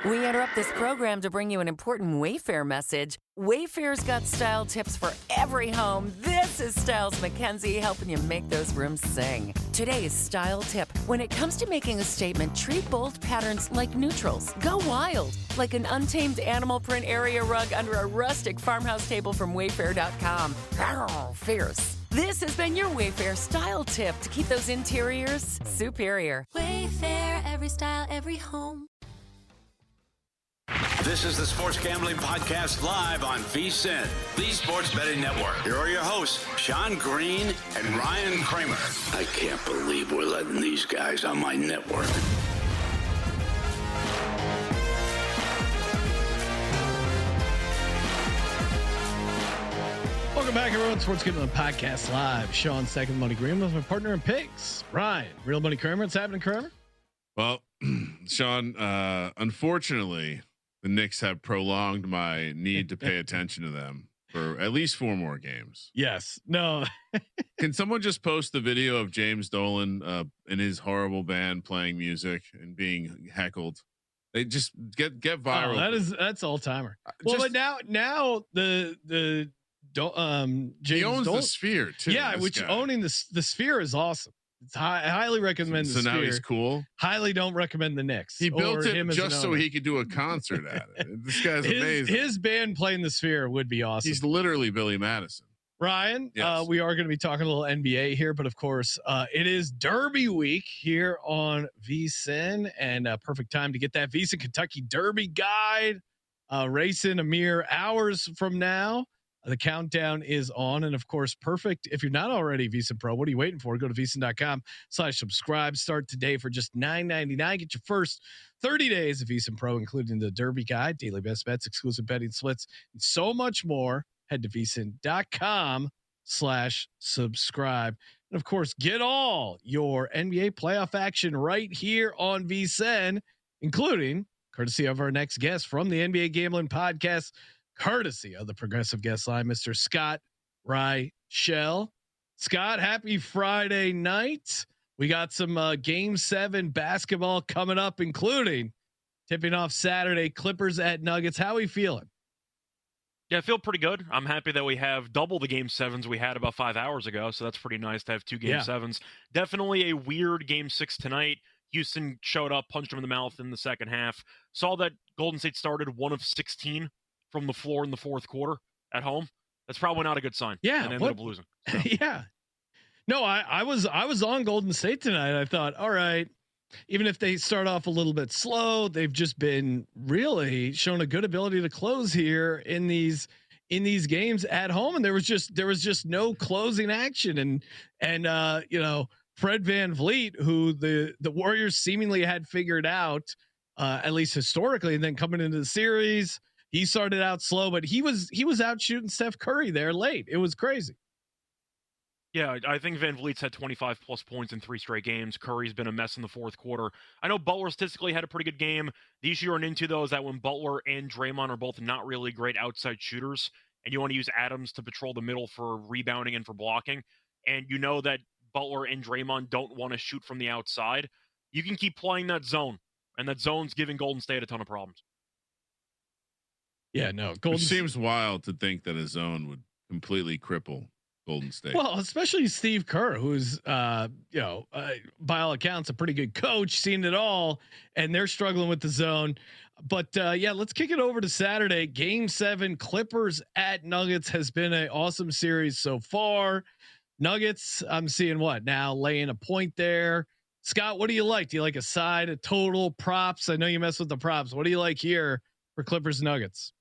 We interrupt this program to bring you an important Wayfair message. Wayfair's got style tips for every home. This is Styles McKenzie helping you make those rooms sing. Today's style tip. When it comes to making a statement, treat bold patterns like neutrals. Go wild, like an untamed animal print area rug under a rustic farmhouse table from Wayfair.com. Arr, fierce. This has been your Wayfair style tip to keep those interiors superior. Wayfair, every style, every home. This is the Sports Gambling Podcast live on VSiN, the Sports Betting Network. Here are your hosts, Sean Green and Ryan Kramer. I can't believe we're letting these guys on my network. Welcome back, everyone. Sports Gambling Podcast live. Sean, Second Money Green with my partner in picks, Ryan, Real Money Kramer. What's happening, Kramer? Well, Sean, unfortunately, the Knicks have prolonged my need to pay attention to them for at least 4 more games. Yes. No. Can someone just post the video of James Dolan in his horrible band playing music and being heckled? They just get viral. Oh, that's all timer. Well, but now the James he owns Dolan, the Sphere too. Yeah, which guy. Owning the Sphere is awesome. I highly recommend the Sphere. So now he's cool. Highly don't recommend the Knicks. He built it just so he could do a concert at it. This guy's amazing. His band playing the Sphere would be awesome. He's literally Billy Madison. Ryan, yes. We are going to be talking a little NBA here, but of course, it is Derby week here on VSiN, and perfect time to get that VSiN Kentucky Derby guide racing a mere hours from now. The countdown is on, and of course, perfect. If you're not already VSiN Pro, what are you waiting for? Go to VSiN.com/subscribe. Start today for just $9.99. Get your first 30 days of VSiN Pro, including the Derby Guide, daily best bets, exclusive betting splits, and so much more. Head to VSiN.com/subscribe. And of course, get all your NBA playoff action right here on VSiN, including courtesy of our next guest from the NBA Gambling Podcast, courtesy of the Progressive Guest Line, Mr. Scott Reichel. Scott, happy Friday night. We got some Game 7 basketball coming up, including tipping off Saturday, Clippers at Nuggets. How are we feeling? Yeah, I feel pretty good. I'm happy that we have double the Game 7s we had about 5 hours ago, so that's pretty nice to have 2 Game 7s. Definitely a weird Game 6 tonight. Houston showed up, punched him in the mouth in the second half. Saw that Golden State started 1 of 16 from the floor in the fourth quarter at home. That's probably not a good sign. Yeah, and ended up losing. So. Yeah. No, I was on Golden State tonight. I thought, all right, even if they start off a little bit slow, they've just been really shown a good ability to close here in these games at home. And there was just no closing action. And you know, Fred VanVleet, who the Warriors seemingly had figured out, at least historically, and then coming into the series, he started out slow, but he was out shooting Steph Curry there late. It was crazy. Yeah, I think VanVleet's had 25 plus points in 3 straight games. Curry's been a mess in the fourth quarter. I know Butler statistically had a pretty good game. The issue you run into, though, is that when Butler and Draymond are both not really great outside shooters, and you want to use Adams to patrol the middle for rebounding and for blocking, and you know that Butler and Draymond don't want to shoot from the outside, you can keep playing that zone, and that zone's giving Golden State a ton of problems. Yeah, no. It seems wild to think that a zone would completely cripple Golden State. Well, especially Steve Kerr, who's by all accounts a pretty good coach, seen it all, and they're struggling with the zone. But yeah, let's kick it over to Saturday. Game 7, Clippers at Nuggets has been an awesome series so far. Nuggets, I'm seeing what now, laying a point there. Scott, what do you like? Do you like a side, a total, props? I know you mess with the props. What do you like here for Clippers Nuggets?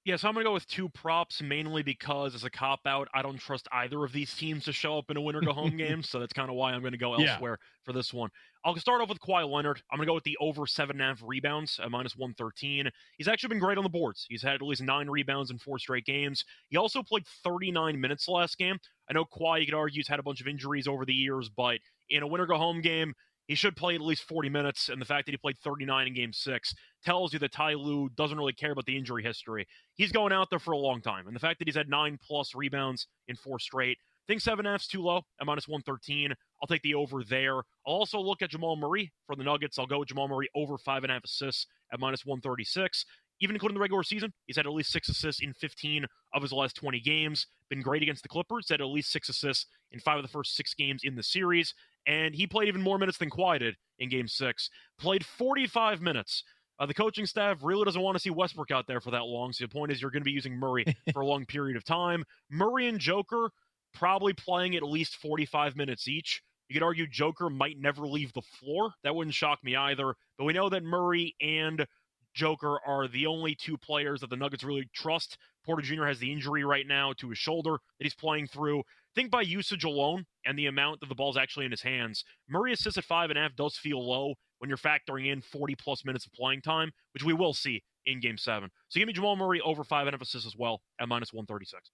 Yeah, so I'm going to go with 2 props, mainly because as a cop-out, I don't trust either of these teams to show up in a winner-go-home game, so that's kind of why I'm going to go elsewhere for this one. I'll start off with Kawhi Leonard. I'm going to go with the over 7.5 rebounds at -113. He's actually been great on the boards. He's had at least 9 rebounds in 4 straight games. He also played 39 minutes last game. I know Kawhi, you could argue, has had a bunch of injuries over the years, but in a winner-go-home game, he should play at least 40 minutes, and the fact that he played 39 in Game 6 tells you that Ty Lue doesn't really care about the injury history. He's going out there for a long time, and the fact that he's had 9+ rebounds in 4 straight think 7.5's too low at -113. I'll take the over there. I'll also look at Jamal Murray for the Nuggets. I'll go with Jamal Murray over 5.5 assists at -136. Even including the regular season, he's had at least 6 assists in 15 of his last 20 games. Been great against the Clippers. Had at least 6 assists in 5 of the first 6 games in the series. And he played even more minutes than Kawhi did in Game 6. Played 45 minutes. The coaching staff really doesn't want to see Westbrook out there for that long. So the point is you're going to be using Murray for a long period of time. Murray and Joker probably playing at least 45 minutes each. You could argue Joker might never leave the floor. That wouldn't shock me either. But we know that Murray and Joker are the only 2 players that the Nuggets really trust. Porter Jr. has the injury right now to his shoulder that he's playing through. I think by usage alone and the amount that the ball's actually in his hands, Murray assists at 5.5 does feel low when you're factoring in 40+ minutes of playing time, which we will see in Game 7. So give me Jamal Murray over 5.5 assists as well at -136.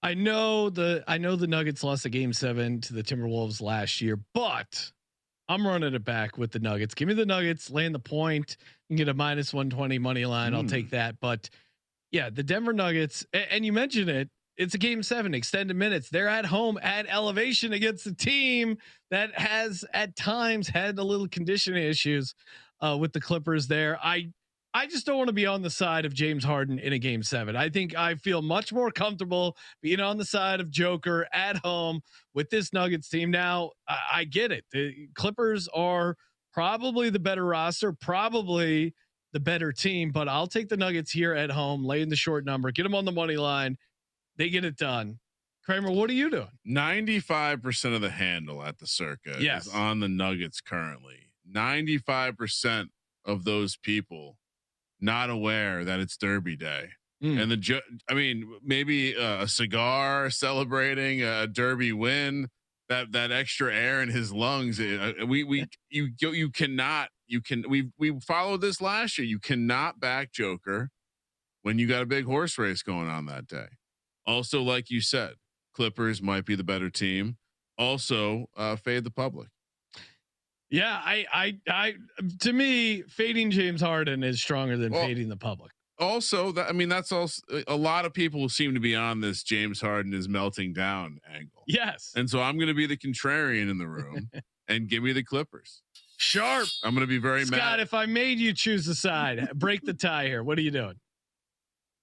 I know the Nuggets lost a Game 7 to the Timberwolves last year, but I'm running it back with the Nuggets. Give me the Nuggets, laying the point. You can get a -120 money line. I'll take that. But yeah, the Denver Nuggets, and you mentioned it, it's a Game 7, extended minutes. They're at home at elevation against a team that has at times had a little conditioning issues with the Clippers there. I just don't want to be on the side of James Harden in a Game 7. I think I feel much more comfortable being on the side of Joker at home with this Nuggets team. Now, I get it. The Clippers are probably the better roster, probably the better team, but I'll take the Nuggets here at home, laying the short number, get them on the money line. They get it done. Kramer, what are you doing? 95% of the handle at the Circa is on the Nuggets currently. 95% of those people not aware that it's Derby Day. And maybe a cigar celebrating a Derby win, that extra air in his lungs. We followed this last year. You cannot back Joker when you got a big horse race going on that day. Also, like you said, Clippers might be the better team. Also, fade the public. Yeah, I to me, fading James Harden is stronger than fading the public. Also, that's also a lot of people seem to be on this James Harden is melting down angle. Yes, and so I'm going to be the contrarian in the room and give me the Clippers. Sharp. I'm going to be very Scott, mad. if I made you choose a side, break the tie here. What are you doing?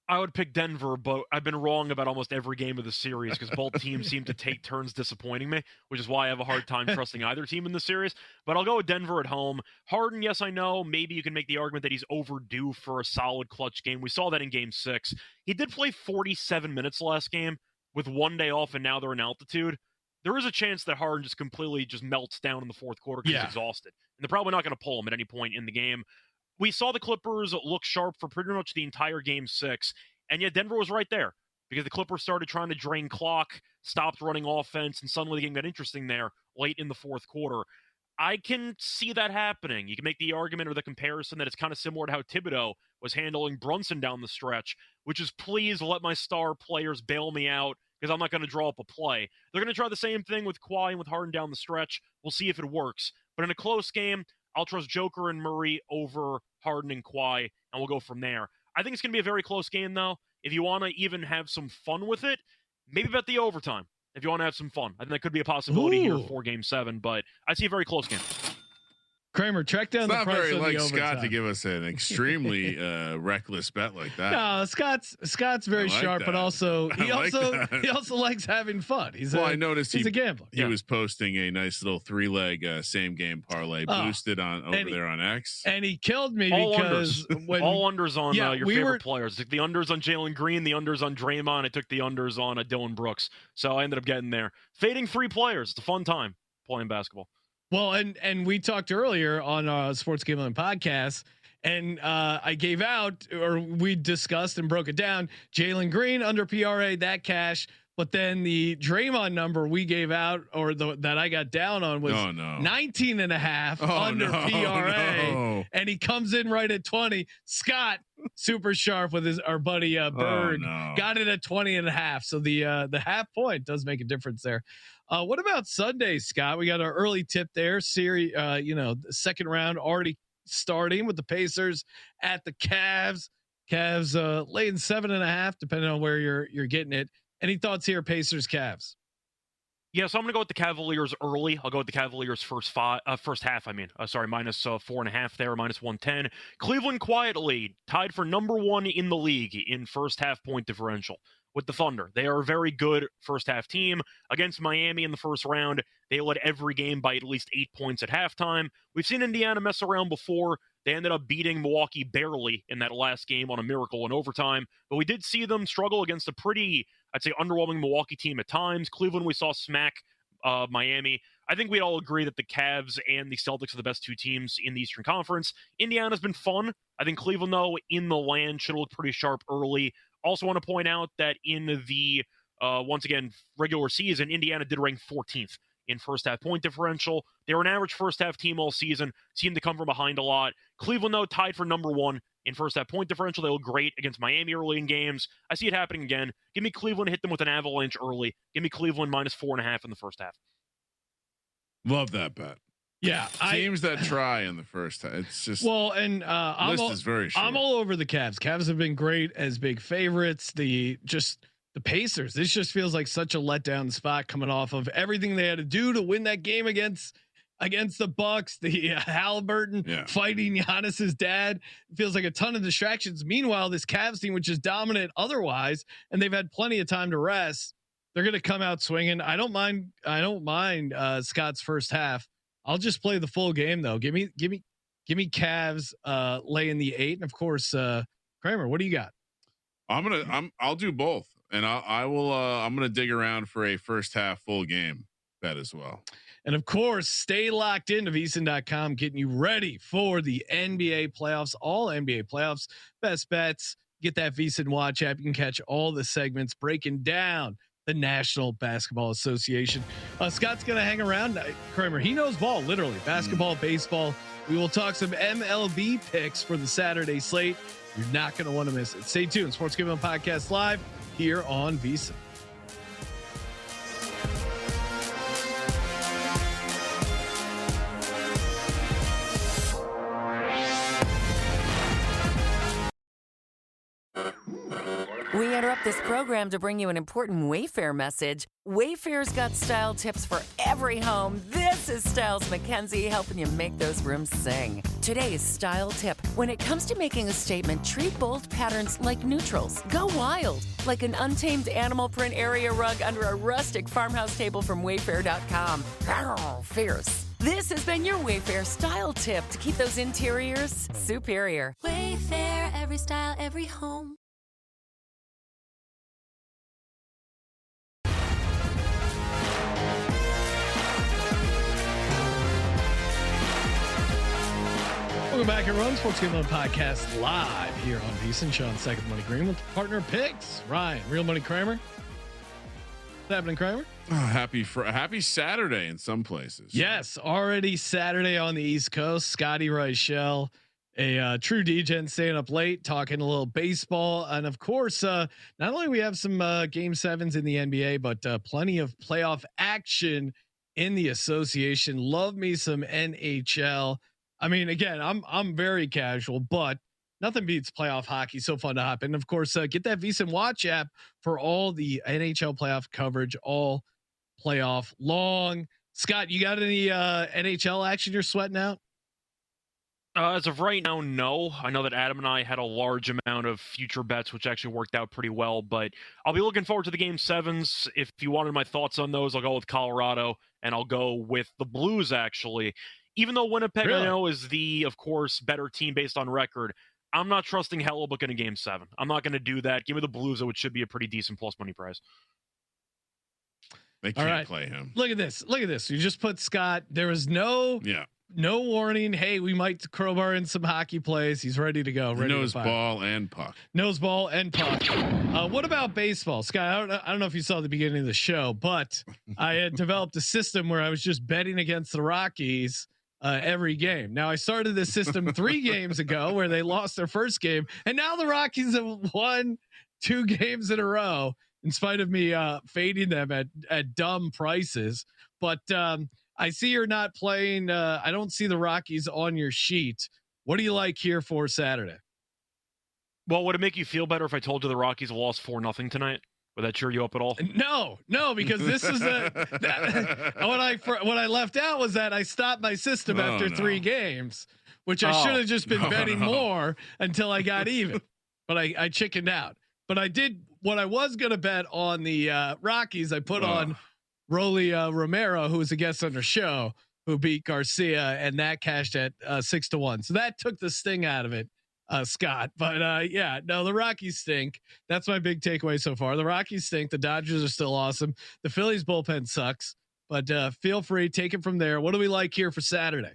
I would pick Denver, but I've been wrong about almost every game of the series because both teams seem to take turns disappointing me, which is why I have a hard time trusting either team in the series. But I'll go with Denver at home. Harden, yes, I know. Maybe you can make the argument that he's overdue for a solid clutch game. We saw that in Game 6. He did play 47 minutes last game with 1 day off, and now they're in altitude. There is a chance that Harden just completely melts down in the fourth quarter because he's exhausted. And they're probably not going to pull him at any point in the game. We saw the Clippers look sharp for pretty much the entire Game 6, and yet Denver was right there because the Clippers started trying to drain clock, stopped running offense, and suddenly the game got interesting there late in the fourth quarter. I can see that happening. You can make the argument or the comparison that it's kind of similar to how Thibodeau was handling Brunson down the stretch, which is please let my star players bail me out because I'm not going to draw up a play. They're going to try the same thing with Kawhi and with Harden down the stretch. We'll see if it works. But in a close game, I'll trust Joker and Murray over Harden and Kawhi, and we'll go from there. I think it's going to be a very close game, though. If you want to even have some fun with it, maybe bet the overtime. If you want to have some fun, I think that could be a possibility here for Game 7, but I see a very close game. Kramer, track down the price. Not very like Scott to give us an extremely reckless bet like that. No, Scott's very sharp, that. But also he also likes having fun. I noticed he's a gambler. He was posting a nice little 3-leg same game parlay boosted on over there on X, and he killed me all because all unders on your favorite players. I took the unders on Jalen Green, the unders on Draymond. I took the unders on Dylan Brooks, so I ended up getting there. Fading 3 players. It's a fun time playing basketball. Well, and we talked earlier on Sports Gambling Podcast, and I gave out, or we discussed and broke it down, Jalen Green under PRA, that cash, but then the Draymond number we gave out, or that I got down on was 19.5 under PRA, and he comes in right at 20. Scott, super sharp with our buddy Bird, got it at 20.5. So the half point does make a difference there. What about Sunday, Scott? We got our early tip there. Series, the second round already starting with the Pacers at the Cavs. Cavs laying 7.5, depending on where you're getting it. Any thoughts here, Pacers, Cavs? Yeah, so I'm going to go with the Cavaliers early. I'll go with the Cavaliers first half. Minus 4.5 there, minus 110. Cleveland quietly tied for number 1 in the league in first half point differential with the Thunder. They are a very good first half team. Against Miami in the first round, they led every game by at least 8 points at halftime. We've seen Indiana mess around before. They ended up beating Milwaukee barely in that last game on a miracle in overtime. But we did see them struggle against a pretty, I'd say, underwhelming Milwaukee team at times. Cleveland, we saw smack Miami. I think we'd all agree that the Cavs and the Celtics are the best 2 teams in the Eastern Conference. Indiana's been fun. I think Cleveland, though, in the land should look pretty sharp early. Also want to point out that in the, once again, regular season, Indiana did rank 14th in first half point differential. They were an average first half team all season, seemed to come from behind a lot. Cleveland, though, tied for number 1 in first half point differential. They look great against Miami early in games. I see it happening again. Give me Cleveland, hit them with an avalanche early. Give me Cleveland minus 4.5 in the first half. Love that bet. Yeah, teams that try in the first half. It's just list is very short. I'm all over the Cavs. Cavs have been great as big favorites. The Pacers. This just feels like such a letdown spot coming off of everything they had to do to win that game against the Bucks. The Halliburton fighting Giannis's dad. It feels like a ton of distractions. Meanwhile, this Cavs team, which is dominant otherwise, and they've had plenty of time to rest, they're going to come out swinging. I don't mind Scott's first half. I'll just play the full game though. Give me Cavs laying the 8, and of course Kramer. What do you got? I'll do both, and I'm gonna dig around for a first half full game bet as well. And of course, stay locked into VSiN.com, getting you ready for the NBA playoffs, all NBA playoffs, best bets. Get that VSiN Watch app. You can catch all the segments breaking down the National Basketball Association. Scott's going to hang around. Kramer, he knows ball, literally basketball, baseball. We will talk some MLB picks for the Saturday slate. You're not going to want to miss it. Stay tuned. Sports Gambling Podcast live here on VSiN. We interrupt this program to bring you an important Wayfair message. Wayfair's got style tips for every home. This is Styles McKenzie helping you make those rooms sing. Today's style tip: when it comes to making a statement, treat bold patterns like neutrals. Go wild, like an untamed animal print area rug under a rustic farmhouse table from Wayfair.com. Fierce. This has been your Wayfair style tip to keep those interiors superior. Wayfair, every style, every home. Welcome back, everyone. Sports Gambling Podcast live here on VSiN. Sean Second Money Green with partner picks. Ryan, Real Money Kramer. What's happening, Kramer? Oh, happy Saturday in some places. Yes, already Saturday on the East Coast. Scotty Reichel, a true degen, staying up late, talking a little baseball, and of course, not only we have some Game 7s in the NBA, but plenty of playoff action in the association. Love me some NHL. I mean, again, I'm very casual, but nothing beats playoff hockey. So fun to hop in. Of course, get that VSiN Watch app for all the NHL playoff coverage, all playoff long. Scott, you got any NHL action you're sweating out? As of right now, no. I know that Adam and I had a large amount of future bets, which actually worked out pretty well, but I'll be looking forward to the Game 7s. If you wanted my thoughts on those, I'll go with Colorado, and I'll go with the Blues, actually. Even though Winnipeg, I know, is the, of course, better team based on record, I'm not trusting Hellebuyck in a Game 7. I'm not going to do that. Give me the Blues, which should be a pretty decent plus money price. They can't play him. Look at this. You just put Scott. There was no warning. Hey, we might crowbar in some hockey plays. He's ready to go. Ready Knows ball and puck. Knows ball and puck. What about baseball, Scott? I don't know if you saw the beginning of the show, but I had developed a system where I was just betting against the Rockies every game. Now I started this system 3 games ago where they lost their first game, and now the Rockies have won 2 games in a row in spite of me fading them at dumb prices. But I see you're not playing. I don't see the Rockies on your sheet. What do you like here for Saturday? Well, would it make you feel better if I told you the Rockies lost 4-0 tonight? Would that cheer you up at all? No, because this is what I left out was that I stopped my system after 3 games, which I should have just been betting more until I got even, but I chickened out. But I did what I was going to bet on the Rockies. I put on Rolly Romero, who was a guest on the show, who beat Garcia, and that cashed at 6-1. So that took the sting out of it, Scott. But the Rockies stink. That's my big takeaway so far. The Rockies stink. The Dodgers are still awesome. The Phillies bullpen sucks. But feel free, take it from there. What do we like here for Saturday?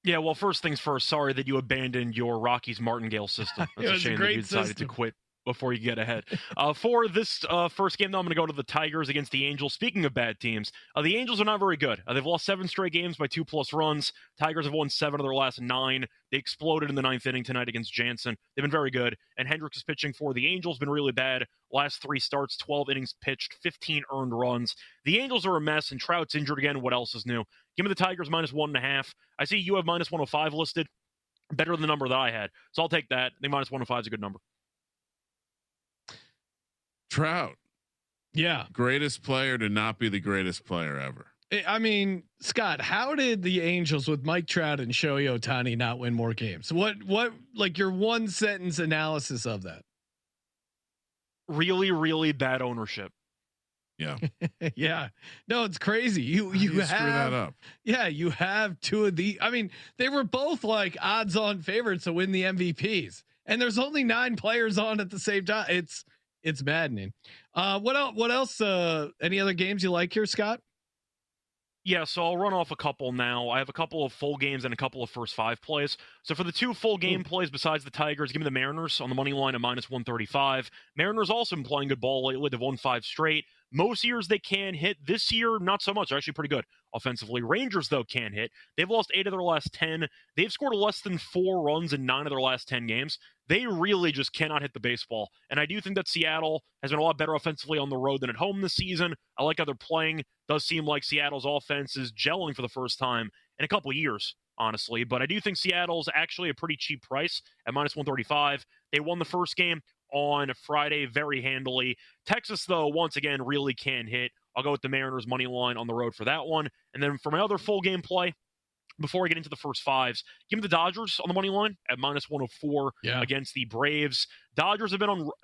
Yeah, well, first things first. Sorry that you abandoned your Rockies Martingale system. That's a shame that you decided to quit before you get ahead. For this first game, though, I'm going to go to the Tigers against the Angels. Speaking of bad teams, the Angels are not very good. They've lost 7 straight games by 2+ runs. Tigers have won 7 of their last 9. They exploded in the 9th inning tonight against Jansen. They've been very good. And Hendricks is pitching for the Angels, been really bad. Last 3 starts, 12 innings pitched, 15 earned runs. The Angels are a mess, and Trout's injured again. What else is new? Give me the Tigers -1.5. I see you have -105 listed. Better than the number that I had. So I'll take that. I think -105 is a good number. Trout. Yeah. Greatest player to not be the greatest player ever. I mean, Scott, how did the Angels with Mike Trout and Shohei Ohtani not win more games? What like your 1-sentence analysis of that? Really, really bad ownership. Yeah. Yeah. No, it's crazy. You have screw that up. Yeah, you have 2 of the. I mean, they were both like odds-on favorites to win the MVPs, and there's only 9 players on at the same time. It's maddening. What else? Any other games you like here, Scott? Yeah, so I'll run off a couple now. I have a couple of full games and a couple of first 5 plays. So for the 2 full game plays besides the Tigers, give me the Mariners on the money line at -135. Mariners also been playing good ball lately. They've won 5 straight. Most years they can hit. This year, not so much. They're actually pretty good offensively. Rangers, though, can hit. They've lost 8 of their last 10. They've scored less than 4 runs in 9 of their last 10 games. They really just cannot hit the baseball. And I do think that Seattle has been a lot better offensively on the road than at home this season. I like how they're playing. Does seem like Seattle's offense is gelling for the first time in a couple of years, honestly. But I do think Seattle's actually a pretty cheap price at -135. They won the first game on Friday very handily. Texas, though, once again, really can hit. I'll go with the Mariners money line on the road for that one. And then for my other full game play, before I get into the first 5s, give me the Dodgers on the money line at -104 against the Braves. Dodgers have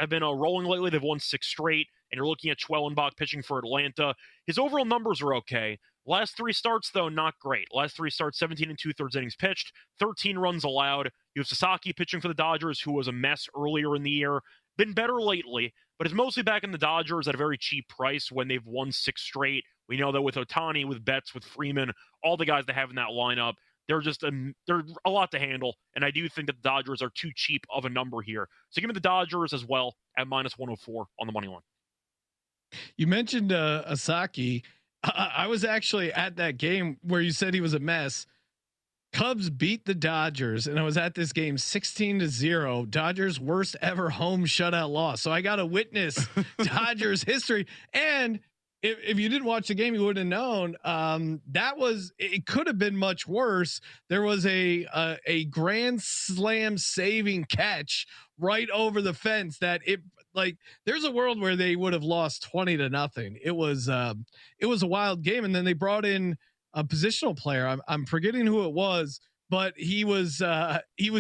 been rolling lately. They've won 6 straight, and you're looking at Schwellenbach pitching for Atlanta. His overall numbers are okay. Last 3 starts, though, not great. Last 3 starts, 17 2/3 innings pitched, 13 runs allowed. You have Sasaki pitching for the Dodgers, who was a mess earlier in the year. Been better lately, but is mostly back in the Dodgers at a very cheap price when they've won 6 straight. We know that with Ohtani, with Betts, with Freeman, all the guys they have in that lineup, they're a lot to handle. And I do think that the Dodgers are too cheap of a number here. So give me the Dodgers as well at -104 on the money line. You mentioned Asaki. I was actually at that game where you said he was a mess. Cubs beat the Dodgers, and I was at this game 16-0. Dodgers' worst ever home shutout loss. So I got to witness Dodgers history. And if you didn't watch the game, you would have known it could have been much worse. There was a grand slam saving catch right over the fence that there's a world where they would have lost 20-0. It was a wild game. And then they brought in a positional player. I'm forgetting who it was, but he was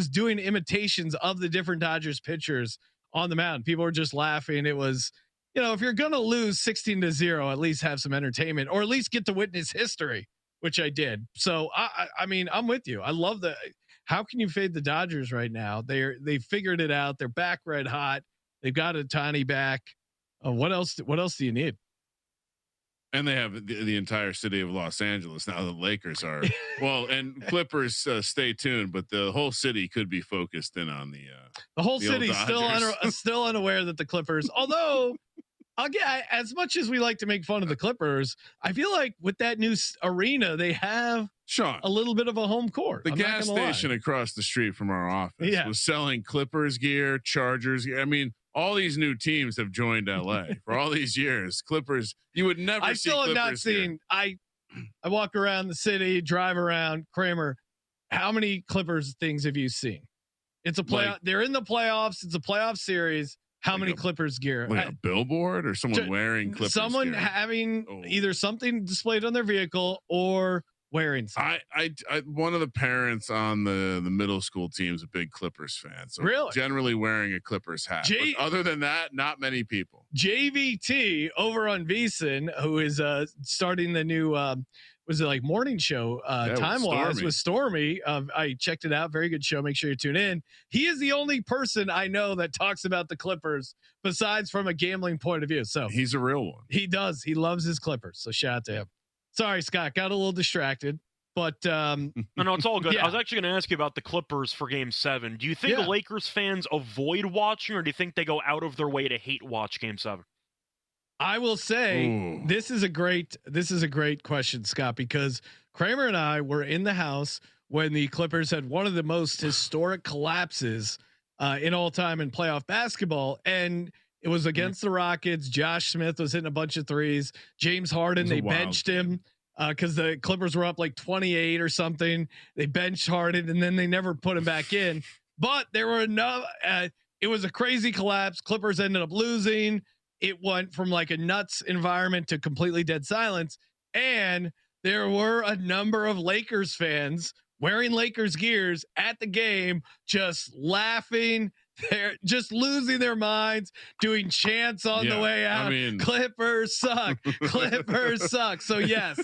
doing imitations of the different Dodgers pitchers on the mound. People were just laughing. It was, if you're going to lose 16-0, at least have some entertainment, or at least get to witness history, which I did. So I mean, I'm with you. I love that. How can you fade the Dodgers right now? They figured it out. They're back red hot. They've got Ohtani back. What else do you need? And they have the entire city of Los Angeles now. The Lakers are well, and Clippers. Stay tuned, but the whole city could be focused in on the whole city still unaware that the Clippers. Although, again, as much as we like to make fun of the Clippers, I feel like with that new arena, they have a little bit of a home court. The gas station across the street from our office was selling Clippers gear, Chargers gear. I mean, all these new teams have joined LA for all these years. Clippers, you would never. I still have not seen. I walk around the city, drive around. Kramer, how many Clippers things have you seen? It's a playoff. They're in the playoffs. It's a playoff series. How many Clippers gear? Like a billboard or someone wearing Clippers someone gear? having either something displayed on their vehicle or wearing something. I one of the parents on the middle school team is a big Clippers fan. So really? Generally wearing a Clippers hat. But other than that, not many people. JVT over on VSiN, who is starting the new was it like morning show time wise with Stormy. I checked it out. Very good show. Make sure you tune in. He is the only person I know that talks about the Clippers besides from a gambling point of view. So he's a real one. He does. He loves his Clippers. So shout out to him. Sorry, Scott, got a little distracted, but no, it's all good. Yeah. I was actually going to ask you about the Clippers for Game 7. Do you think Lakers fans avoid watching, or do you think they go out of their way to hate watch Game 7? I will say this is a great question, Scott, because Kramer and I were in the house when the Clippers had one of the most historic collapses in all time in playoff basketball, and it was against the Rockets. Josh Smith was hitting a bunch of threes. James Harden, they benched him because the Clippers were up like 28 or something. They benched Harden and then they never put him back in. But there were enough. It was a crazy collapse. Clippers ended up losing. It went from like a nuts environment to completely dead silence. And there were a number of Lakers fans wearing Lakers gears at the game, just laughing. They're just losing their minds, doing chants on the way out. I mean, Clippers suck. Clippers suck. So yes,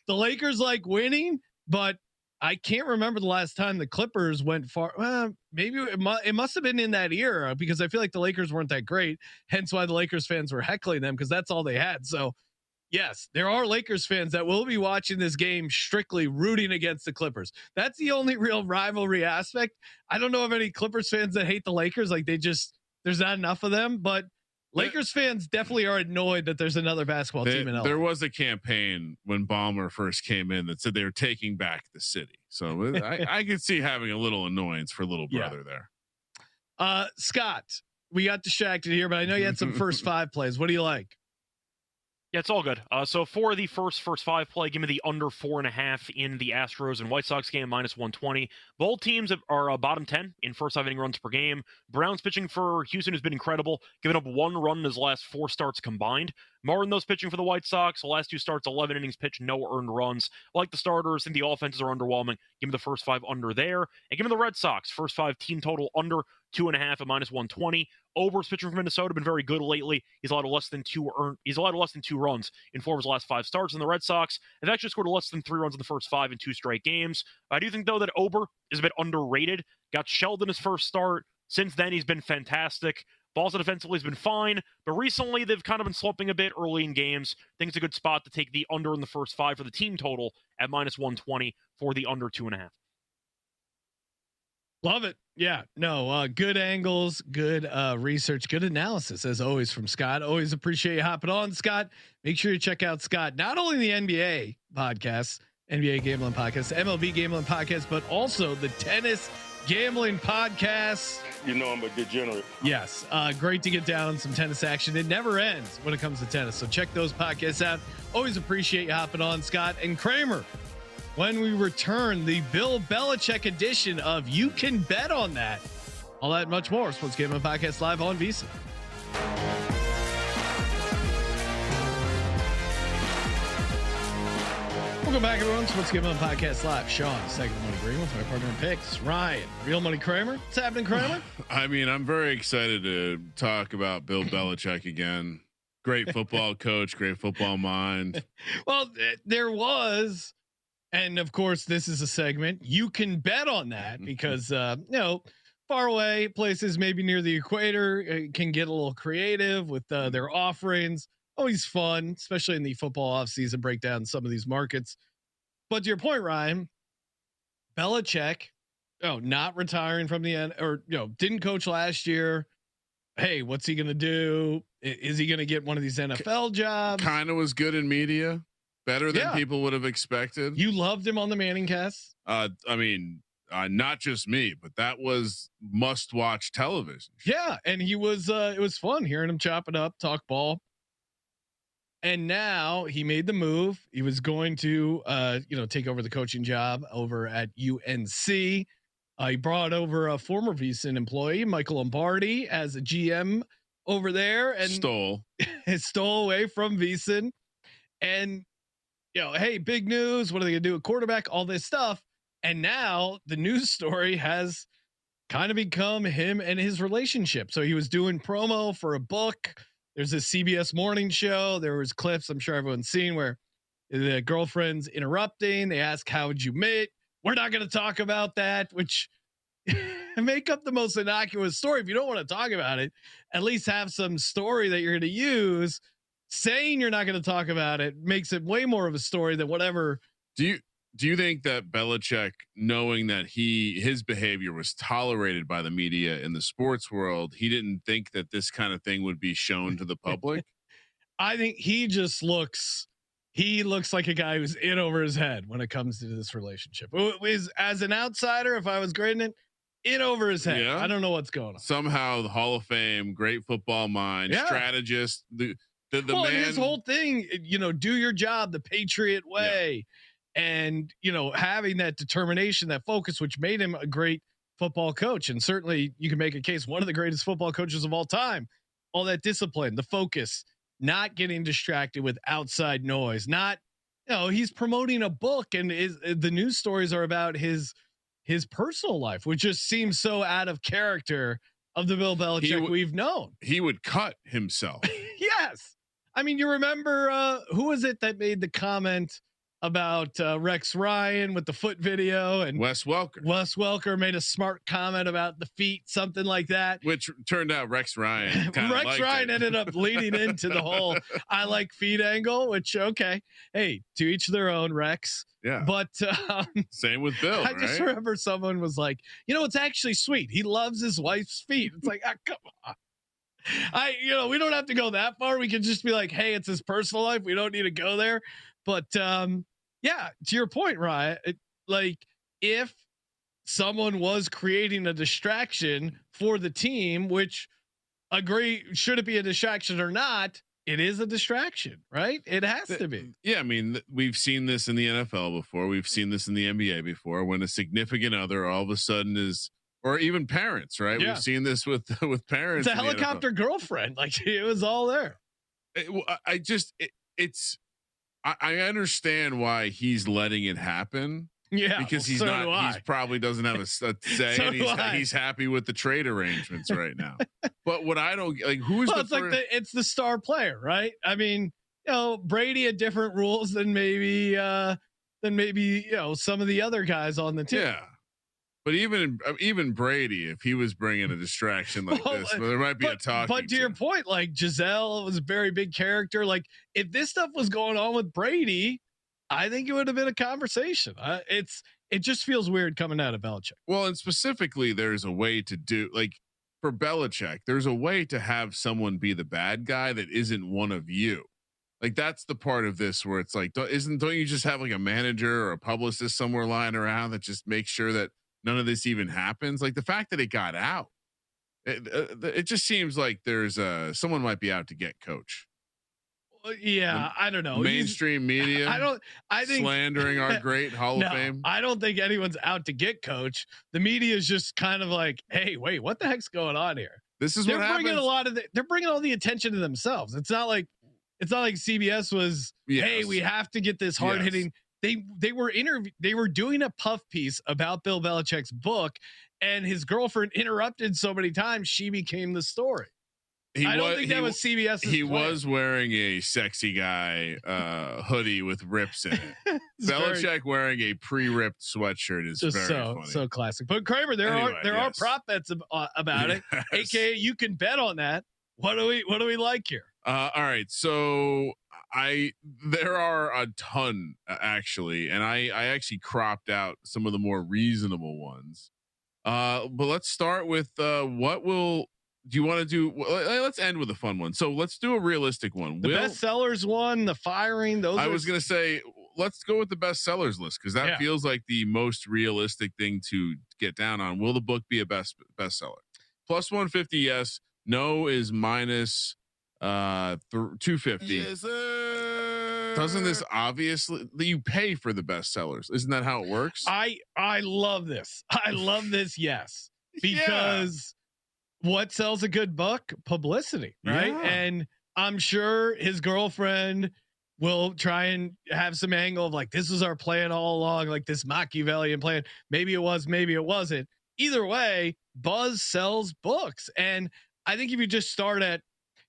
the Lakers like winning, but I can't remember the last time the Clippers went far. Maybe it must have been in that era, because I feel like the Lakers weren't that great. Hence why the Lakers fans were heckling them, because that's all they had. So yes, there are Lakers fans that will be watching this game strictly rooting against the Clippers. That's the only real rivalry aspect. I don't know of any Clippers fans that hate the Lakers. Like there's not enough of them, but Lakers fans definitely are annoyed that there's another basketball team in LA. There was a campaign when Ballmer first came in that said they were taking back the city. So I could see having a little annoyance for little brother there. Scott, we got distracted here, but I know you had some first five plays. What do you like? Yeah, it's all good. So for the first five play, give me the under 4.5 in the Astros and White Sox game, -120. Both teams are bottom 10 in first 5 inning runs per game. Browns pitching for Houston has been incredible, giving up 1 run in his last 4 starts combined. Martin's pitching for the White Sox. The last 2 starts, 11 innings pitched, no earned runs. Like the starters, I think the offenses are underwhelming. Give me the first 5 under there. And give me the Red Sox. First 5 team total under 2.5 at -120. Ober's pitching for Minnesota, been very good lately. He's allowed less than 2 runs in 4 of his last 5 starts. And the Red Sox have actually scored less than 3 runs in the first 5 in 2 straight games. I do think, though, that Ober is a bit underrated. Got shelled in his first start. Since then, he's been fantastic. Ballston defensively has been fine, but recently they've kind of been slumping a bit early in games. I think it's a good spot to take the under in the first 5 for the team total at -120 for the under 2.5. Love it. Yeah, no, good angles, good research, good analysis as always from Scott. Always appreciate you hopping on, Scott. Make sure you check out Scott, not only the NBA podcast, NBA Gambling Podcast, MLB Gambling Podcast, but also the Tennis Gambling Podcast. You know I'm a degenerate. Yes, great to get down on some tennis action. It never ends when it comes to tennis, so check those podcasts out. Always appreciate you hopping on, Scott and Kramer. When we return, the Bill Belichick edition of You Can Bet on That. All that and much more. Sports Gambling Podcast live on VSiN. Welcome back, everyone. Sports Gambling Podcast live. Sean, second money Green with my partner in picks, Ryan, Real Money Kramer. What's happening, Kramer? I mean, I'm very excited to talk about Bill Belichick again. Great football coach, great football mind. Well, there was. And of course, this is a segment you can bet on that because, far away places, maybe near the equator, can get a little creative with their offerings. Always fun, especially in the football offseason, break down some of these markets. But to your point, Ryan, Belichick, not retiring from the end, or didn't coach last year. Hey, what's he going to do? Is he going to get one of these NFL jobs? Kind of was good in media. Better than people would have expected. You loved him on the Manning cast. I mean, not just me, but that was must-watch television. Yeah, and he was. It was fun hearing him chop it up, talk ball. And now he made the move. He was going to, take over the coaching job over at UNC. He brought over a former VSiN employee, Michael Lombardi, as a GM over there and stole away from VSiN. And, hey, big news. What are they going to do? A quarterback, all this stuff. And now the news story has kind of become him and his relationship. So he was doing promo for a book. There's a CBS morning show. There was clips I'm sure everyone's seen where the girlfriend's interrupting. They ask, how would you meet? We're not going to talk about that, which make up the most innocuous story. If you don't want to talk about it, at least have some story that you're going to use. Saying you're not going to talk about it makes it way more of a story than whatever. Do you think that Belichick, knowing that his behavior was tolerated by the media in the sports world, he didn't think that this kind of thing would be shown to the public? I think he looks like a guy who's in over his head when it comes to this relationship. As an outsider, if I was grading it, in over his head. Yeah. I don't know what's going on. Somehow the Hall of Fame, great football mind, strategist, the man. His whole thing, do your job the Patriot way. Yeah. And, having that determination, that focus, which made him a great football coach. And certainly you can make a case, one of the greatest football coaches of all time. All that discipline, the focus, not getting distracted with outside noise, not, he's promoting a book and the news stories are about his personal life, which just seems so out of character of the Bill Belichick we've known. He would cut himself. Yes. I mean, you remember who was it that made the comment about Rex Ryan with the foot video, and Wes Welker made a smart comment about the feet, something like that, which turned out Rex Ryan ended up leading into the whole I like feet angle, which, okay, hey, to each their own, Rex. Yeah. But same with Bill. I just remember someone was like, it's actually sweet. He loves his wife's feet. It's like, come on. We don't have to go that far. We can just be like, hey, it's his personal life. We don't need to go there. But yeah, to your point, Ryan, if someone was creating a distraction for the team, which should it be a distraction or not? It is a distraction, right? It has to be. Yeah. I mean, we've seen this in the NFL before. We've seen this in the NBA before, when a significant other all of a sudden is, or even parents, right? Yeah. We've seen this with parents. It's a helicopter girlfriend. It was all there. I understand why he's letting it happen. Yeah, because he's probably doesn't have a say. And he's happy with the trade arrangements right now. But what I don't who's it's the star player, right? I mean, Brady had different rules than maybe some of the other guys on the team. Yeah. But even Brady, if he was bringing a distraction like this, there might be a talk. But to your point, Giselle was a very big character. If this stuff was going on with Brady, I think it would have been a conversation. It just feels weird coming out of Belichick. Well, and specifically, there's a way to do for Belichick. There's a way to have someone be the bad guy that isn't one of you. That's the part of this where it's don't you just have a manager or a publicist somewhere lying around that just makes sure that none of this even happens? The fact that it got out, it just seems like there's someone might be out to get Coach. Yeah, I don't know. Mainstream media. I think slandering our great Hall of Fame. I don't think anyone's out to get Coach. The media is just kind of hey, wait, what the heck's going on here? This is what happens. They're bringing all the attention to themselves. It's not like CBS was. Yes. Hey, we have to get this hard hitting. They were doing a puff piece about Bill Belichick's book, and his girlfriend interrupted so many times she became the story. I don't think that was CBS. He was wearing a sexy guy hoodie with rips in it. Belichick wearing a pre-ripped sweatshirt is just very funny. So classic. But Kramer, there are prop bets about it. AKA, you can bet on that. What do we like here? All right, so there are a ton actually, and I actually cropped out some of the more reasonable ones. But let's start with do you want to do? Let's end with a fun one. So let's do a realistic one. The bestsellers one, the firing. I was going to say, let's go with the bestsellers list because that feels like the most realistic thing to get down on. Will the book be a bestseller? Plus 150, yes. No is minus 250. Yes, sir. Doesn't this obviously you pay for the bestsellers? Isn't that how it works? I love this. I love this. Yes, because. what sells a good book? Publicity, right? Yeah. And I'm sure his girlfriend will try and have some angle of like, this was our plan all along, like this Machiavellian plan. Maybe it was, maybe it wasn't. Either way, buzz sells books. And I think if you just start at,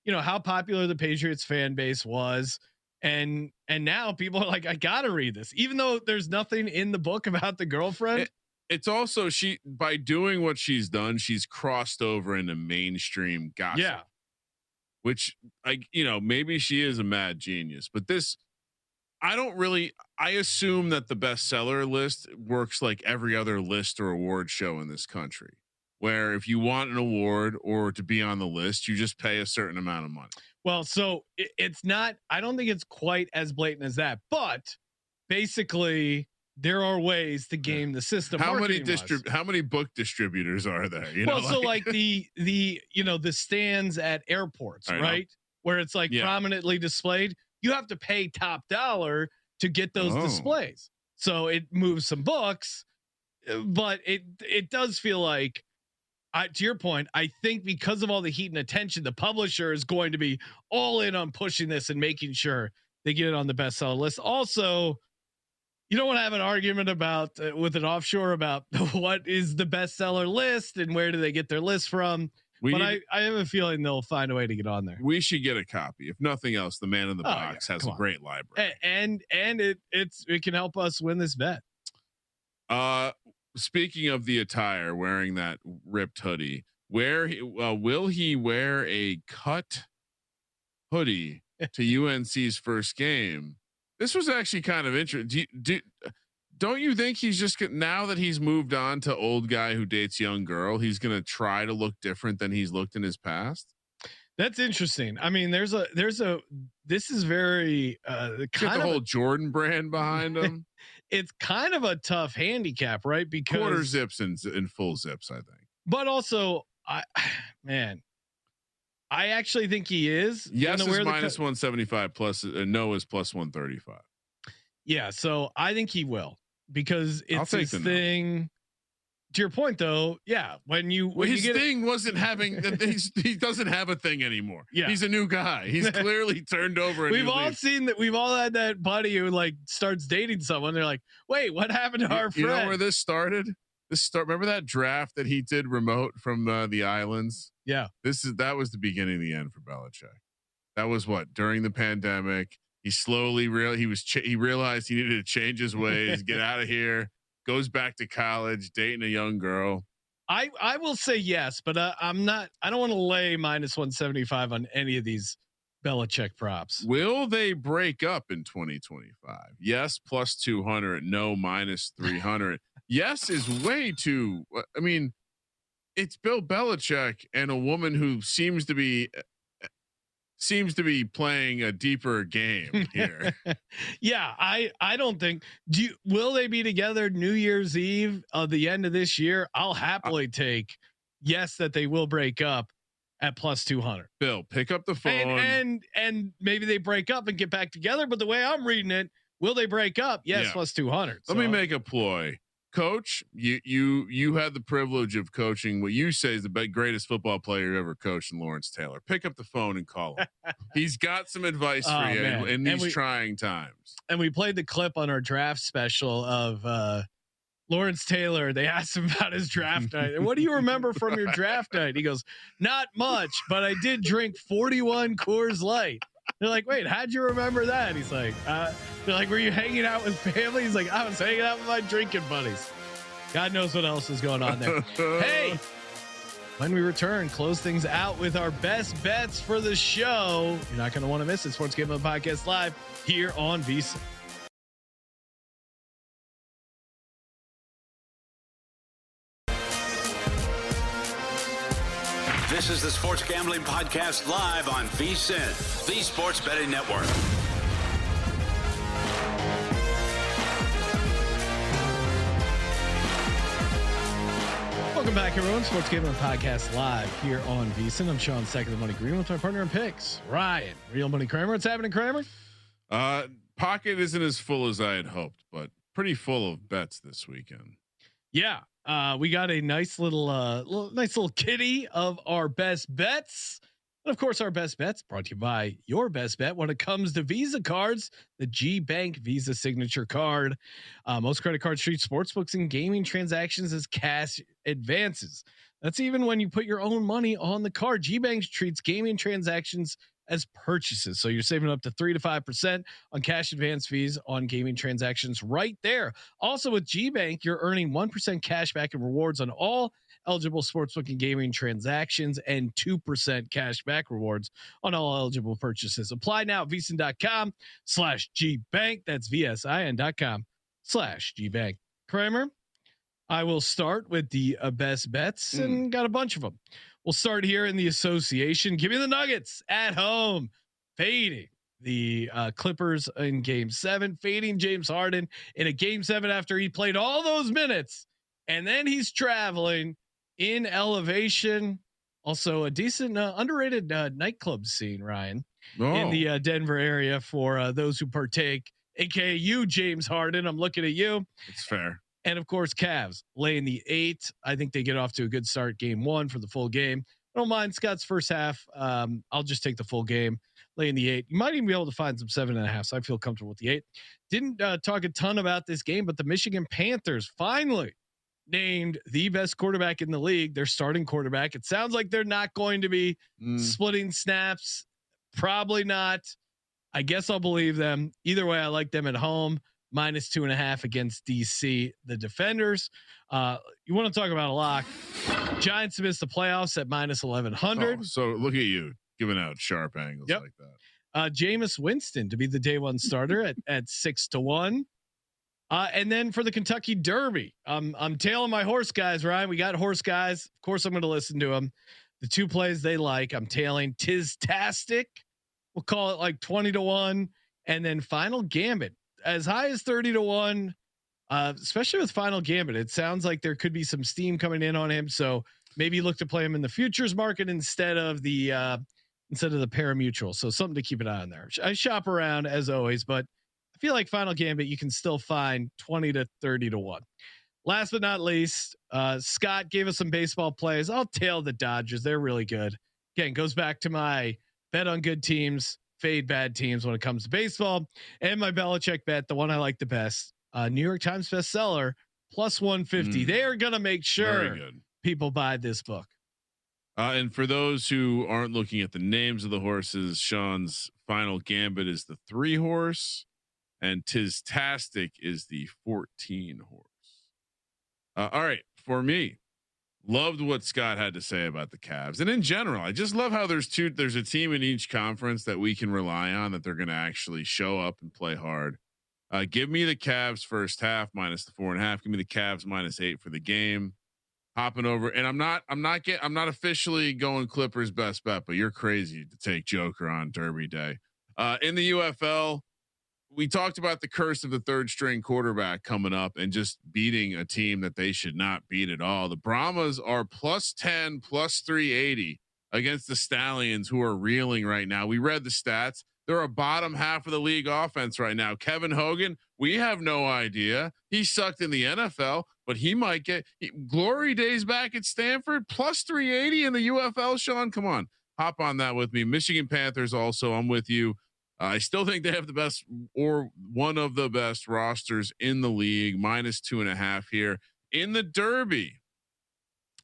how popular the Patriots fan base was, and now people are like, I gotta read this, even though there's nothing in the book about the girlfriend. It's also by doing what she's done, she's crossed over into mainstream gossip. Yeah. Which maybe she is a mad genius, but I assume that the bestseller list works like every other list or award show in this country, where if you want an award or to be on the list, you just pay a certain amount of money. Well, so it's not, I don't think it's quite as blatant as that, but basically there are ways to game the system. How many book distributors are there? So like the stands at airports, right? Where it's like prominently displayed, you have to pay top dollar to get those displays. So it moves some books, but it does feel like, to your point, I think because of all the heat and attention, the publisher is going to be all in on pushing this and making sure they get it on the bestseller list. Also, you don't want to have an argument about with an offshore about what is the bestseller list and where do they get their list from. I have a feeling they'll find a way to get on there. We should get a copy. If nothing else, the man in the box has a great library, and it can help us win this bet. Speaking of the attire, wearing that ripped hoodie, will he wear a cut hoodie to UNC's first game? This was actually kind of interesting. Don't you think he's just now that he's moved on to old guy who dates young girl, he's going to try to look different than he's looked in his past? That's interesting. I mean, this is very kind of the whole Jordan brand behind him. It's kind of a tough handicap, right? Because quarter zips and full zips, I think. But also, I actually think he is. Yes, is minus 175 plus no is plus 135. Yeah, so I think he will because it's his thing. No. To your point, though, yeah, when his thing wasn't having he doesn't have a thing anymore. Yeah, he's a new guy. He's clearly turned over. We've all seen that. We've all had that buddy who like starts dating someone. They're like, wait, what happened to our friend? You know where this started? Remember that draft that he did remote from the islands? Yeah, that was the beginning of the end for Belichick. That was during the pandemic. He slowly he realized he needed to change his ways, get out of here. Goes back to college, dating a young girl. I will say yes, but I'm not. I don't want to lay minus 175 on any of these Belichick props. Will they break up in 2025? Yes, plus 200. No, minus 300. Yes is way too. I mean, it's Bill Belichick and a woman who seems to be playing a deeper game here. Yeah, I don't think. Will they be together New Year's Eve of the end of this year? I'll happily take yes that they will break up at plus 200. Bill, pick up the phone and maybe they break up and get back together. But the way I'm reading it, will they break up? Yes, plus 200. Let me make a ploy. Coach, you had the privilege of coaching what you say is the greatest football player ever coached in Lawrence Taylor. Pick up the phone and call him. He's got some advice for you in these trying times. And we played the clip on our draft special of Lawrence Taylor. They asked him about his draft night. And what do you remember from your draft night? He goes, not much, but I did drink 41 Coors Light. They're like, wait, how'd you remember that? He's like, they're like, were you hanging out with family? He's like, I was hanging out with my drinking buddies. God knows what else is going on there. Hey, when we return, close things out with our best bets for the show. You're not going to want to miss it. Sports Gambling Podcast live here on VSiN. This is the Sports Gambling Podcast live on VSiN, the Sports Betting Network. Welcome back, everyone. Sports Gambling Podcast live here on VSiN. I'm Sean, second the money green with my partner in picks, Ryan, Real Money Kramer. What's happening, Kramer? Pocket isn't as full as I had hoped, but pretty full of bets this weekend. Yeah. We got a nice little kitty of our best bets. And of course, our best bets brought to you by your best bet when it comes to Visa cards, the G Bank Visa Signature Card. Most credit cards treat sportsbooks and gaming transactions as cash advances. That's even when you put your own money on the card. G Bank treats gaming transactions as purchases. So you're saving up to 3 to 5% on cash advance fees on gaming transactions right there. Also with G Bank, you're earning 1% cash back in rewards on all eligible sportsbook and gaming transactions and 2% cash back rewards on all eligible purchases. Apply now at vsin.com/GBank. That's VSIN.com/GBank. Kramer, I will start with the best bets and got a bunch of them. We'll start here in the association. Give me the Nuggets at home, fading the Clippers in Game 7, fading James Harden in a Game 7 after he played all those minutes, and then he's traveling in elevation. Also, a decent underrated nightclub scene, Ryan, in the Denver area for those who partake. AKA you, James Harden. I'm looking at you. It's fair. And of course, Cavs laying the 8. I think they get off to a good start. Game 1 for the full game. I don't mind Scott's first half. I'll just take the full game, laying the 8. You might even be able to find some 7.5. So I feel comfortable with the 8. Didn't talk a ton about this game, but the Michigan Panthers finally named the best quarterback in the league, their starting quarterback. It sounds like they're not going to be splitting snaps. Probably not. I guess I'll believe them. Either way, I like them at home. -2.5 against DC, the defenders. You want to talk about a lock? Giants missed the playoffs at -1100. So look at you giving out sharp angles like that. Jameis Winston to be the day one starter at 6-1. And then for the Kentucky Derby, I'm tailing my horse guys, Ryan. We got horse guys. Of course, I'm going to listen to them. The 2 plays they like, I'm tailing Tistastic. We'll call it like 20-1, and then Final Gambit as high as 30-1. Especially with Final Gambit, it sounds like there could be some steam coming in on him. So maybe look to play him in the futures market instead of the pari-mutuel. So something to keep an eye on there. I shop around as always, but I feel like Final Gambit you can still find 20 to 30-1. Last but not least, Scott gave us some baseball plays. I'll tail the Dodgers. They're really good. Again, goes back to my bet on good teams, fade bad teams when it comes to baseball, and my Belichick bet, the one I like the best. New York Times bestseller, +150. They are going to make sure people buy this book. And for those who aren't looking at the names of the horses, Sean's Final Gambit is the 3 horse, and Tistastic is the 14 horse. All right, for me, loved what Scott had to say about the Cavs, and in general, I just love how there's a team in each conference that we can rely on that they're going to actually show up and play hard. Give me the Cavs first half -4.5. Give me the Cavs -8 for the game. Hopping over, and I'm not officially going Clippers best bet, but you're crazy to take Joker on Derby Day. In the UFL, we talked about the curse of the 3rd string quarterback coming up and just beating a team that they should not beat at all. The Brahmas are +10, +380 against the Stallions, who are reeling right now. We read the stats. They're a bottom half of the league offense right now. Kevin Hogan, we have no idea. He sucked in the NFL, but he might get glory days back at Stanford. +380 in the UFL. Sean, come on, hop on that with me. Michigan Panthers also, I'm with you. I still think they have the best or one of the best rosters in the league. -2.5 here in the Derby.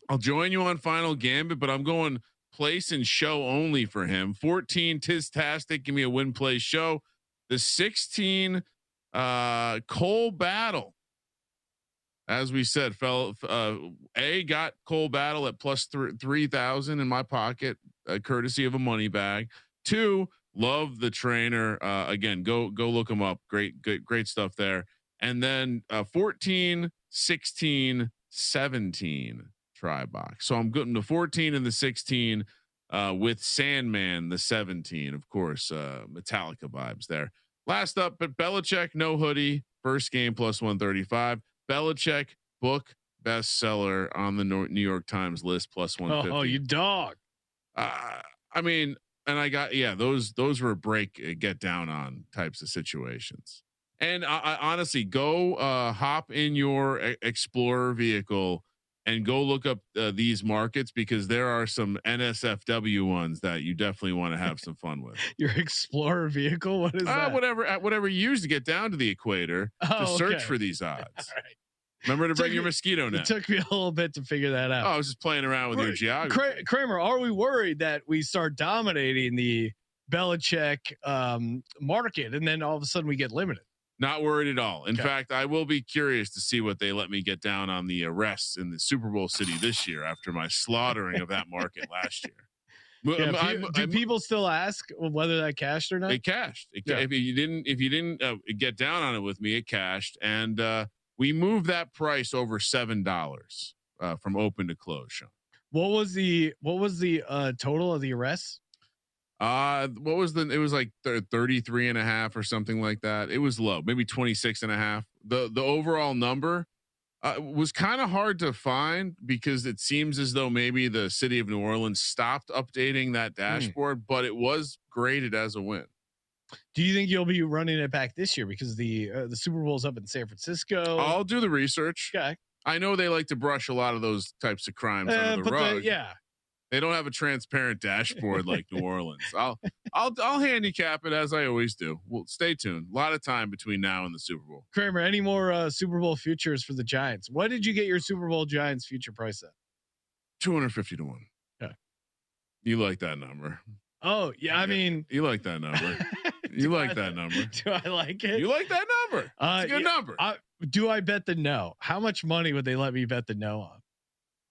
I'll join you on Final Gambit, but I'm going place and show only for him. 14 Tistastic. Give me a win play show. The 16 Cole Battle. As we said, got Cole Battle at +3,000 in my pocket, courtesy of a money bag. 2, love the trainer. Again, go look him up. Great stuff there. And then 14, 16, 17 try box. So I'm getting the 14 and the 16 with Sandman, the 17, of course, Metallica vibes there. Last up, but Belichick, no hoodie, first game +135. Belichick book bestseller on the New York Times list +150. Oh, you dog. I mean, and I got, those were get down on types of situations. And I honestly go hop in your Explorer vehicle and go look up these markets, because there are some NSFW ones that you definitely want to have some fun with. Your Explorer vehicle? What is that? Whatever you use to get down to the equator to search for these odds. All right. Remember to bring your mosquito net. It took me a little bit to figure that out. Oh, I was just playing around with your geography. Kramer, are we worried that we start dominating the Belichick market and then all of a sudden we get limited? Not worried at all. In fact, I will be curious to see what they let me get down on the arrests in the Super Bowl city this year after my slaughtering of that market last year. Yeah, do people still ask whether that cashed or not? It cashed. If you didn't get down on it with me, it cashed, and we moved that price over $7 from open to close. Sean, what was the total of the arrests? It was like 33.5 or something like that. It was low, maybe 26.5. The overall number was kind of hard to find, because it seems as though maybe the city of New Orleans stopped updating that dashboard, but it was graded as a win. Do you think you'll be running it back this year, because the Super Bowl's up in San Francisco? I'll do the research. Okay. I know they like to brush a lot of those types of crimes under the rug. They don't have a transparent dashboard like New Orleans. I'll handicap it as I always do. Well, stay tuned. A lot of time between now and the Super Bowl. Kramer, any more Super Bowl futures for the Giants? What did you get your Super Bowl Giants future price at? 250 to 1. Okay. You like that number? Oh yeah, I mean, you like that number. You like that number. Do I like it? You like that number? It's a good number. Do I bet the no? How much money would they let me bet the no on?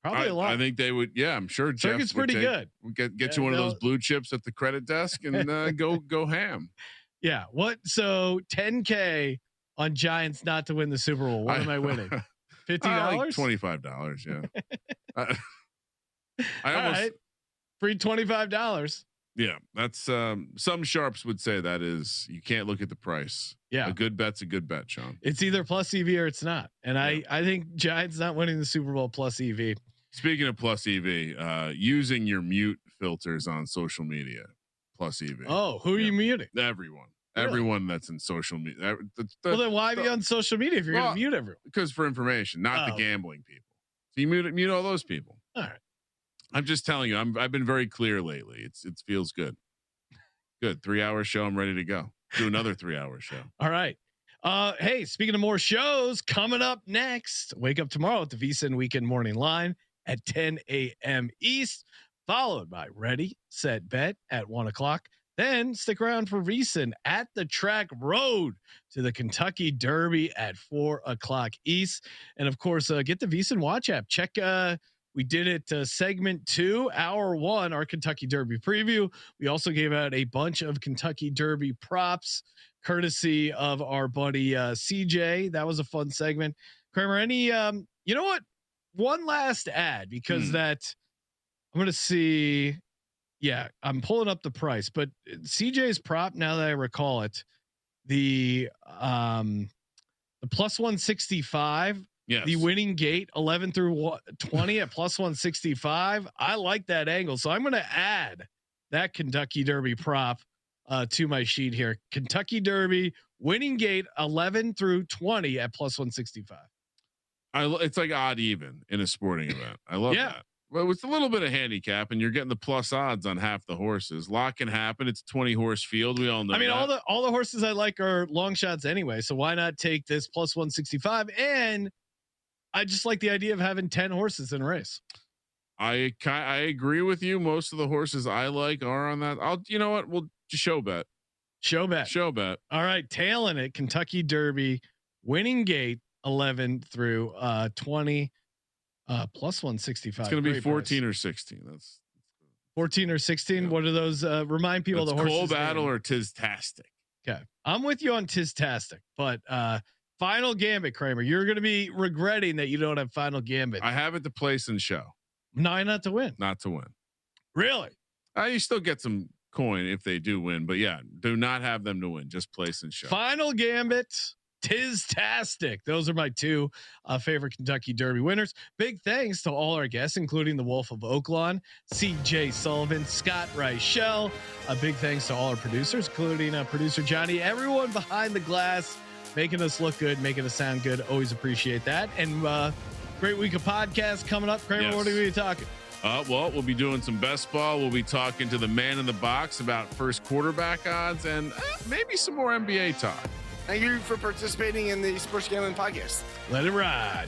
Probably a lot. I think they would. Yeah, I'm sure. Circuit's pretty good. Get you one of those blue chips at the credit desk and go ham. Yeah. What? So $10K on Giants not to win the Super Bowl. What am I winning? $50? Like $25. Yeah. I almost free $25. Yeah, that's some sharps would say that is, you can't look at the price. Yeah, a good bet's a good bet, Sean. It's either plus EV or it's not, and I think Giants not winning the Super Bowl plus EV. Speaking of plus EV, using your mute filters on social media, plus EV. Oh, who are you muting? Everyone. Really? Everyone that's in social media. Well, then why be on social media if you're going to mute everyone? Because for information, not the gambling people. So you mute all those people. All right. I'm just telling you, I've been very clear lately. It feels good. Good 3-hour show. I'm ready to go. Do another 3-hour show. All right. Hey, speaking of more shows coming up next, wake up tomorrow at the VSiN Weekend Morning Line at 10 a.m. East, followed by Ready, Set, Bet at 1:00. Then stick around for VSiN at the Track Road to the Kentucky Derby at 4:00 East. And of course, get the VSiN Watch app. Check, we did it segment 2, hour 1, our Kentucky Derby preview. We also gave out a bunch of Kentucky Derby props, courtesy of our buddy CJ. That was a fun segment. Kramer, any, you know what? One last ad, because that I'm going to see. Yeah, I'm pulling up the price, but CJ's prop, now that I recall it, the plus 165. Yes. The winning gate 11 through 20 at plus 165. I like that angle. So I'm going to add that Kentucky Derby prop to my sheet here. Kentucky Derby winning gate 11 through 20 at plus 165. It's like odd even in a sporting event. I love that. Well, it's a little bit of handicap, and you're getting the plus odds on half the horses. Lot can happen. It's a 20 horse field. We all know. I mean, all the horses I like are long shots anyway. So why not take this plus 165? And I just like the idea of having 10 horses in a race. I agree with you. Most of the horses I like are on that. You know what? We'll just show bet. Show bet. All right. Tailing it. Kentucky Derby winning gate 11 through 20 plus 165. It's going to be 14 or 16. That's 14 or 16. Yeah. What are those? Remind people the horses. Coal Battle or Tis-tastic. Okay. I'm with you on Tis-tastic, but Final Gambit, Kramer. You're going to be regretting that you don't have Final Gambit. I have it to place and show. 9 not to win. Not to win. Really? You still get some coin if they do win, but yeah, do not have them to win. Just place and show. Final Gambit, Tis-tastic. Those are my 2 favorite Kentucky Derby winners. Big thanks to all our guests, including the Wolf of Oaklawn, CJ Sullivan, Scott Reichel. A big thanks to all our producers, including producer Johnny, everyone behind the glass, making us look good, making us sound good. Always appreciate that. And Great week of podcasts coming up. Kramer, Yes. what are we talking? Well, we'll be doing some best ball. We'll be talking to the man in the box about first quarterback odds and maybe some more NBA talk. Thank you for participating in the Sports Gambling Podcast. Let it ride.